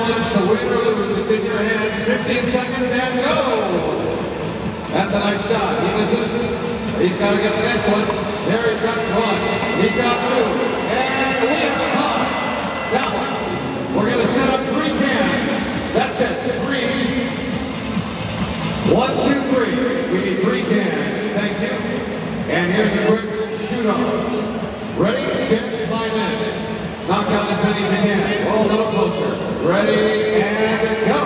challenge to win or lose. It's in your hands. 15 seconds and go. That's a nice shot. He misses. He's got to get the next one. There he's got one. He's got two. And we have a tie. That one. We're going to set up 3 cans. That's it. 3. 1, 2, 3. We need 3 cans. Thank you. And here's a quick shoot-off. Ready? Check by man. Knock out as many as you can. Oh, a little closer. Ready, and go.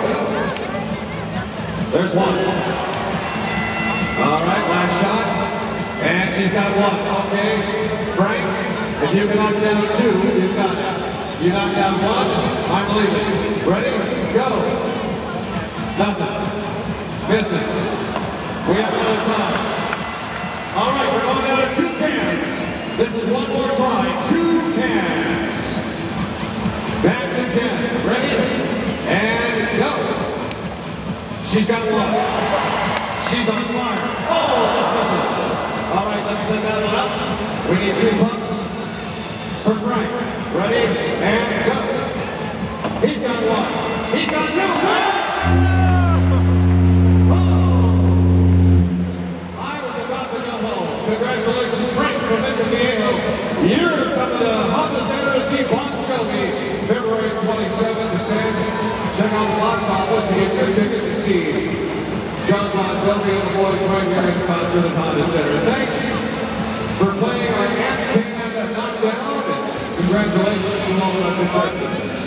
There's one. All right, last shot. And she's got one. Okay. Frank, if you can knock down 2, you've got it. You knock down 1, I believe it. Ready? Go. Nothing. Misses. We have another time. All right, we're going down to 2 cans. This is one more try. 2 cans. Back to Jen. Ready? And go. She's got 1. She's on fire. Oh, this misses. All right, let's set that one up. We need 2 pucks for Frank. Ready? And go. He's got 1. He's got 2. Congratulations, Frank from Mission Viejo. You're coming to Honda Center to see Bon Jovi, February 27th. Fans, check out the box office to get your ticket to see John Bon Jovi and the boys right here in concert at Honda Center. Thanks for playing our Ants Band Knockdown, and congratulations to all of the contestants.